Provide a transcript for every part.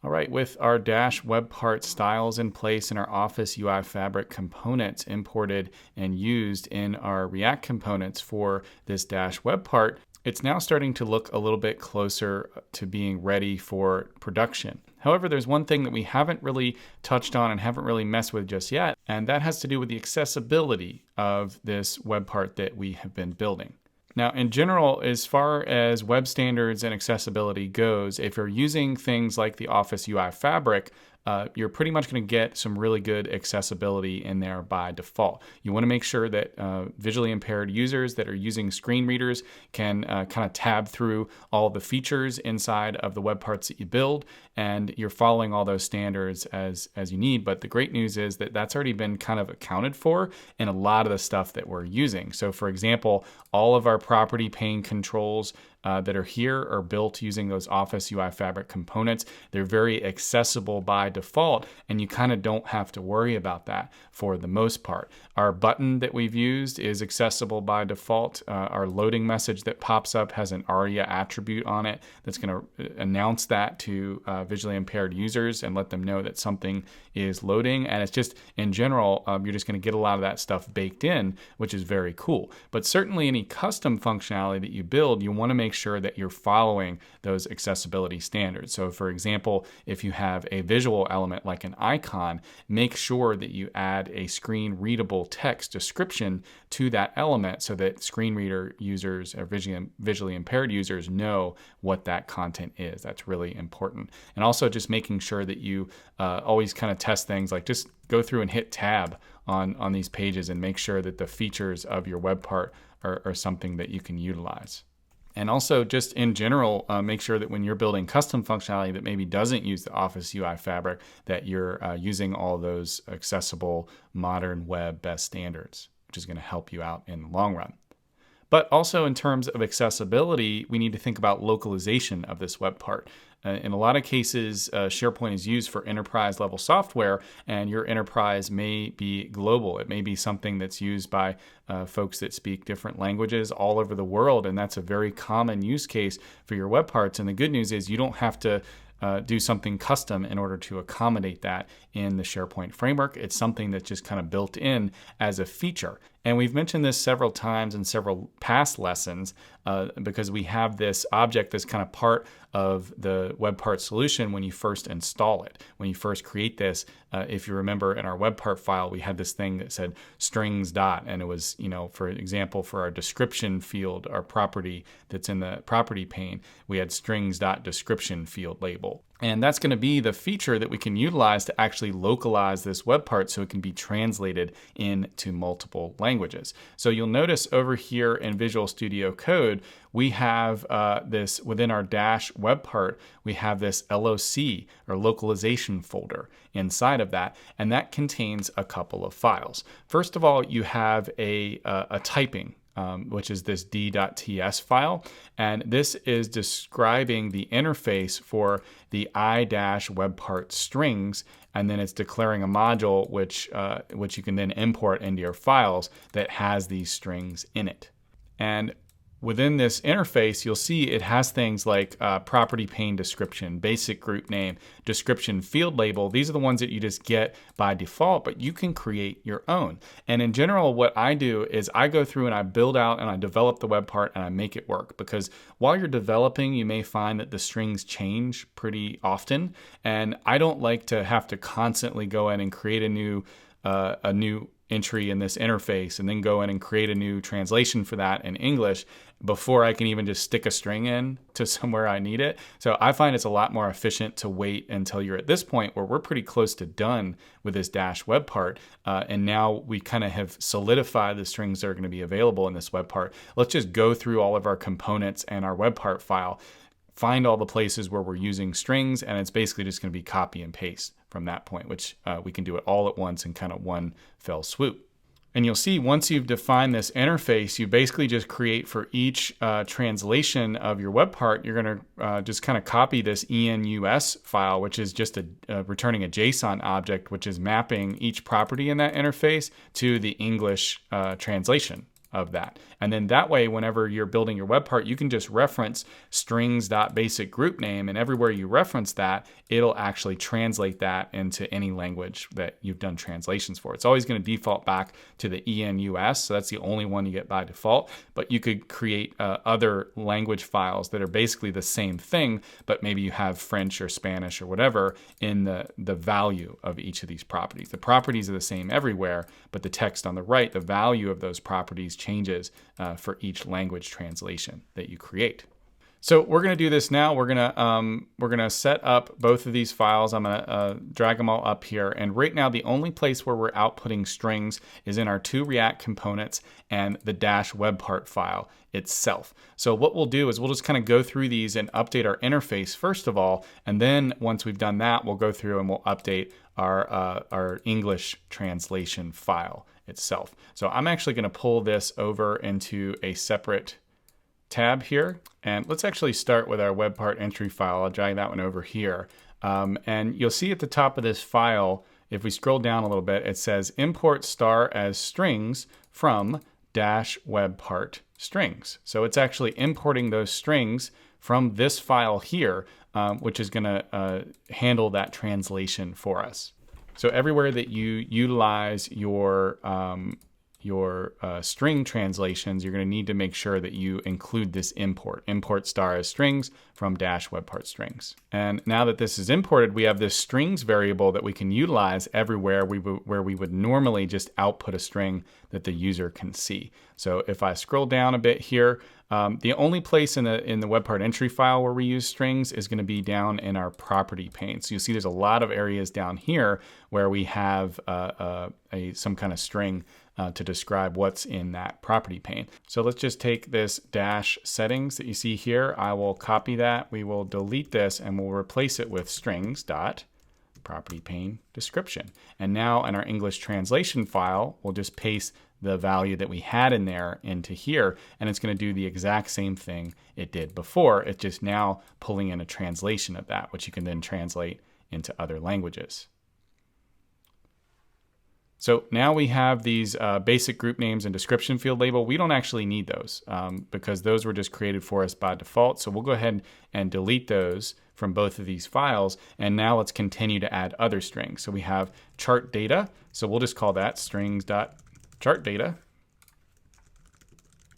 All right, with our Dash web part styles in place and our Office UI Fabric components imported and used in our React components for this Dash web part, it's now starting to look a little bit closer to being ready for production. However, there's one thing that we haven't really touched on and haven't really messed with just yet, and that has to do with the accessibility of this web part that we have been building. Now, in general, as far as web standards and accessibility goes, if you're using things like the Office UI Fabric, you're pretty much going to get some really good accessibility in there by default. You want to make sure that visually impaired users that are using screen readers can kind of tab through all the features inside of the web parts that you build, and you're following all those standards as you need. But the great news is that that's already been kind of accounted for in a lot of the stuff that we're using. So for example, all of our property pane controls that are here are built using those Office UI Fabric components. They're very accessible by default, and you kind of don't have to worry about that for the most part. Our button that we've used is accessible by default. Our loading message that pops up has an ARIA attribute on it that's going to announce that to visually impaired users and let them know that something is loading. And it's just, in general, you're just going to get a lot of that stuff baked in, which is very cool. But certainly any custom functionality that you build, you want to make sure that you're following those accessibility standards. So for example, if you have a visual element like an icon, make sure that you add a screen readable text description to that element so that screen reader users or visually impaired users know what that content is. That's really important. And also just making sure that you always kind of test things, like just go through and hit tab on these pages and make sure that the features of your web part are something that you can utilize. And also just in general, make sure that when you're building custom functionality that maybe doesn't use the Office UI Fabric, that you're using all those accessible modern web best standards, which is going to help you out in the long run. But also in terms of accessibility, we need to think about localization of this web part. In a lot of cases, SharePoint is used for enterprise level software, and your enterprise may be global. It may be something that's used by folks that speak different languages all over the world, and that's a very common use case for your web parts. And the good news is you don't have to do something custom in order to accommodate that in the SharePoint framework. It's something that's just kind of built in as a feature. And we've mentioned this several times in several past lessons because we have this object that's kind of part of the web part solution when you first install it. When you first create this, if you remember in our web part file, we had this thing that said strings dot, and it was, for example, for our description field, our property that's in the property pane, we had strings dot description field label. And that's going to be the feature that we can utilize to actually localize this web part so it can be translated into multiple languages. So you'll notice over here in Visual Studio Code, we have this within our Dash web part, we have this LOC or localization folder inside of that, and that contains a couple of files. First of all, you have a typing, which is this d.ts file. And this is describing the interface for the i-web part strings. And then it's declaring a module which you can then import into your files that has these strings in it. And within this interface, you'll see it has things like property pane description, basic group name, description field label. These are the ones that you just get by default, but you can create your own. And in general, what I do is I go through and I build out and I develop the web part and I make it work. Because while you're developing, you may find that the strings change pretty often. And I don't like to have to constantly go in and create a new entry in this interface and then go in and create a new translation for that in English before I can even just stick a string in to somewhere I need it. So I find it's a lot more efficient to wait until you're at this point where we're pretty close to done with this Dash web part. And now we kind of have solidified the strings that are going to be available in this web part. Let's just go through all of our components and our web part file, find all the places where we're using strings, and it's basically just going to be copy and paste from that point, which we can do it all at once in kind of one fell swoop. And you'll see once you've defined this interface, you basically just create for each translation of your web part, you're going to just kind of copy this enus file, which is just returning a JSON object, which is mapping each property in that interface to the English translation of that. And then that way, whenever you're building your web part, you can just reference strings.basic group name, and everywhere you reference that, it'll actually translate that into any language that you've done translations for. It's always going to default back to the ENUS, so that's the only one you get by default, but you could create other language files that are basically the same thing, but maybe you have French or Spanish or whatever in the value of each of these properties. The properties are the same everywhere, but the text on the right, the value of those properties changes for each language translation that you create. So we're going to do this now. We're going to set up both of these files. I'm going to drag them all up here. And right now, the only place where we're outputting strings is in our two React components and the -web part file itself. So what we'll do is we'll just kind of go through these and update our interface first of all. And then once we've done that, we'll go through and we'll update our English translation file itself. So I'm actually going to pull this over into a separate tab here. And let's actually start with our web part entry file. I'll drag that one over here. And you'll see at the top of this file, if we scroll down a little bit, it says import star as strings from -web part strings. So it's actually importing those strings from this file here, which is going to handle that translation for us. So everywhere that you utilize your string translations, you're going to need to make sure that you include this import star as strings from -web part strings. And now that this is imported, we have this strings variable that we can utilize everywhere where we would normally just output a string that the user can see. So if I scroll down a bit here, the only place in the web part entry file where we use strings is going to be down in our property pane. So you'll see there's a lot of areas down here where we have some kind of string to describe what's in that property pane. So let's just take this -settings that you see here. I will copy that. We will delete this and we'll replace it with strings dot property pane description. And now in our English translation file, we'll just paste the value that we had in there into here, and it's going to do the exact same thing it did before. It's just now pulling in a translation of that, which you can then translate into other languages. So now we have these basic group names and description field label. We don't actually need those because those were just created for us by default. So we'll go ahead and delete those from both of these files. And now let's continue to add other strings. So we have chart data. So we'll just call that strings.chart data.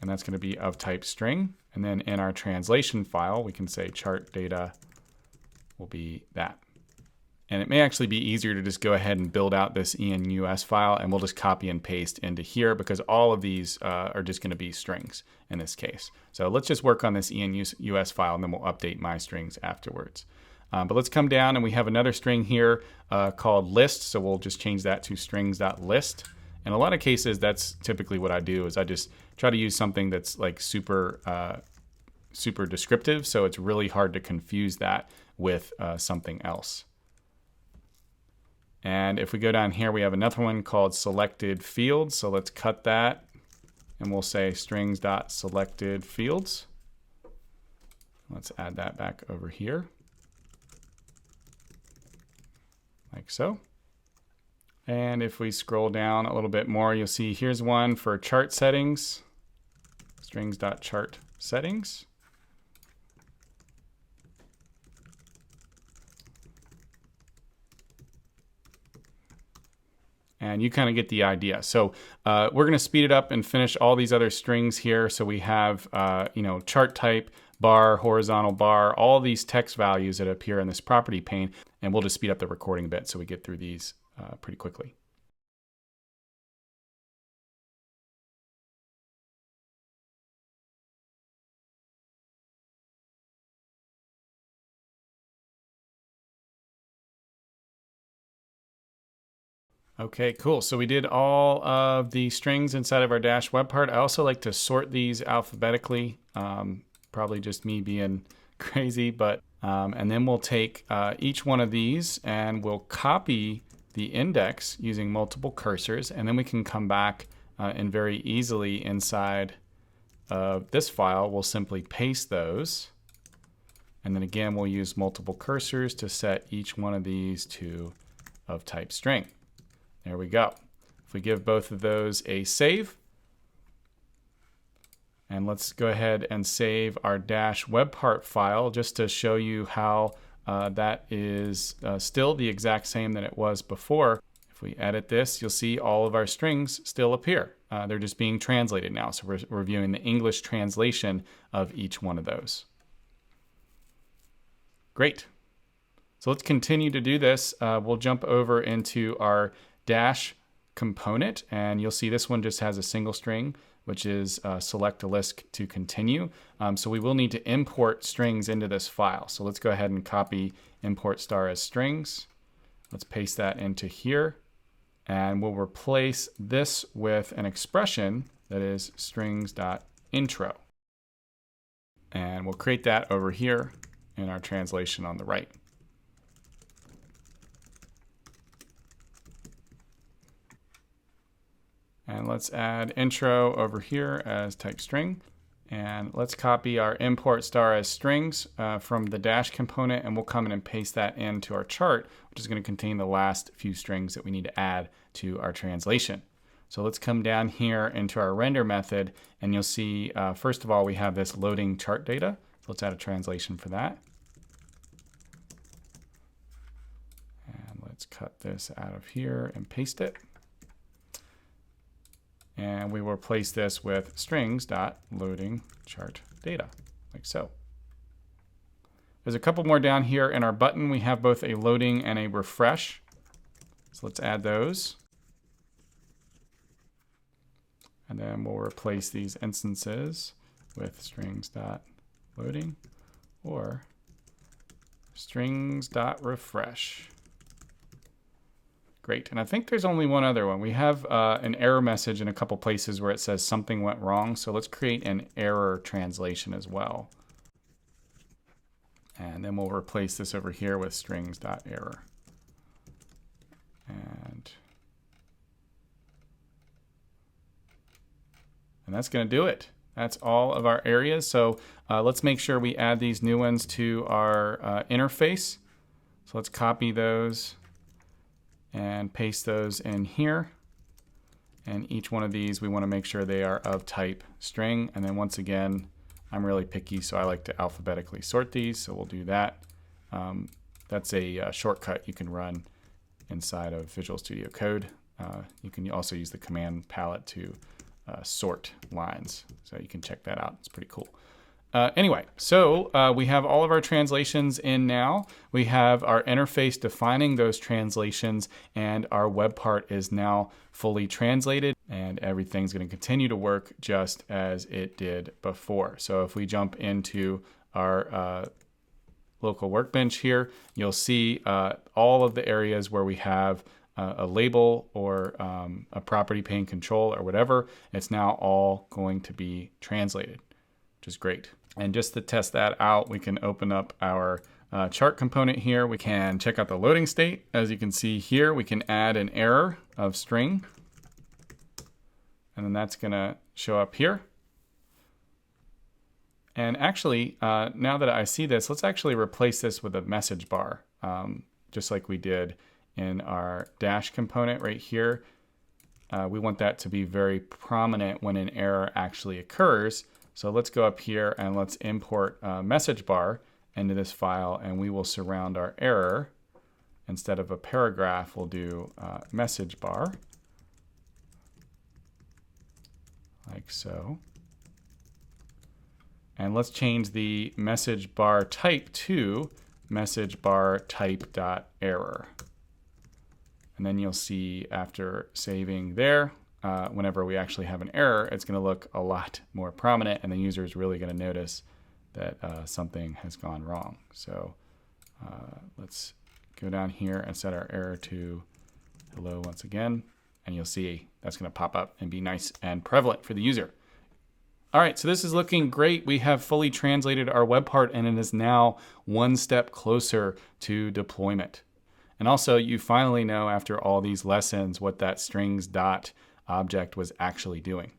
And that's going to be of type string. And then in our translation file, we can say chart data will be that. And it may actually be easier to just go ahead and build out this ENUS file, and we'll just copy and paste into here because all of these are just going to be strings in this case. So let's just work on this ENUS file, and then we'll update my strings afterwards. But let's come down, and we have another string here called list. So we'll just change that to strings.list. In a lot of cases, that's typically what I do is I just try to use something that's like super descriptive. So it's really hard to confuse that with something else. And if we go down here, we have another one called selected fields. So let's cut that and we'll say strings.selected fields. Let's add that back over here like so. And if we scroll down a little bit more, you'll see here's one for chart settings, strings.chart settings. And you kind of get the idea. So we're going to speed it up and finish all these other strings here. So we have, chart type, bar, horizontal bar, all these text values that appear in this property pane. And we'll just speed up the recording a bit so we get through these pretty quickly. Okay, cool. So we did all of the strings inside of our -web part. I also like to sort these alphabetically, probably just me being crazy, but and then we'll take each one of these and we'll copy the index using multiple cursors, and then we can come back and very easily inside of this file, we'll simply paste those. And then again, we'll use multiple cursors to set each one of these to of type string. There we go. If we give both of those a save, And let's go ahead and save our dash web part file just to show you how that is still the exact same that it was before. If we edit this, you'll see all of our strings still appear. They're just being translated now. So we're reviewing the English translation of each one of those. Great. So let's continue to do this. We'll jump over into our dash component, and you'll see this one just has a single string, which is select a list to continue. So we will need to import strings into this file. So let's go ahead and copy import star as strings. Let's paste that into here. And we'll replace this with an expression that is strings.intro. And we'll create that over here in our translation on the right. And let's add intro over here as type string. And let's copy our import star as strings from the dash component, and we'll come in and paste that into our chart, which is going to contain the last few strings that we need to add to our translation. So let's come down here into our render method, and you'll see, first of all, we have this loading chart data. So let's add a translation for that. And let's cut this out of here and paste it. And we will replace this with strings.loading chart data, like so. There's a couple more down here in our button. We have both a loading and a refresh. So let's add those. And then we'll replace these instances with strings.loading or strings.refresh. Great, and I think there's only one other one. We have an error message in a couple places where it says something went wrong, so let's create an error translation as well. And then we'll replace this over here with strings.error. And that's gonna do it. That's all of our areas. So let's make sure we add these new ones to our interface. So let's copy those and paste those in here. And each one of these, we want to make sure they are of type string. And then once again, I'm really picky, so I like to alphabetically sort these. So we'll do that. That's a shortcut you can run inside of Visual Studio Code. You can also use the command palette to sort lines. So you can check that out. It's pretty cool. Anyway, so we have all of our translations in now. We have our interface defining those translations, and our web part is now fully translated, and everything's going to continue to work just as it did before. So if we jump into our local workbench here, you'll see all of the areas where we have a label or a property pane control or whatever. It's now all going to be translated, which is great. And just to test that out, we can open up our chart component here. We can check out the loading state. As you can see here, we can add an error of string. And then that's gonna show up here. And actually, now that I see this, let's actually replace this with a message bar, just like we did in our dash component right here. We want that to be very prominent when an error actually occurs. So let's go up here and let's import a message bar into this file, and we will surround our error. Instead of a paragraph, we'll do message bar, like so. And let's change the message bar type to message bar type.error. And then you'll see after saving there, whenever we actually have an error, it's going to look a lot more prominent, and the user is really going to notice that something has gone wrong. So let's go down here and set our error to hello once again, and you'll see that's going to pop up and be nice and prevalent for the user. All right, so this is looking great. We have fully translated our web part, and it is now one step closer to deployment. And also, you finally know after all these lessons what that strings dot object was actually doing.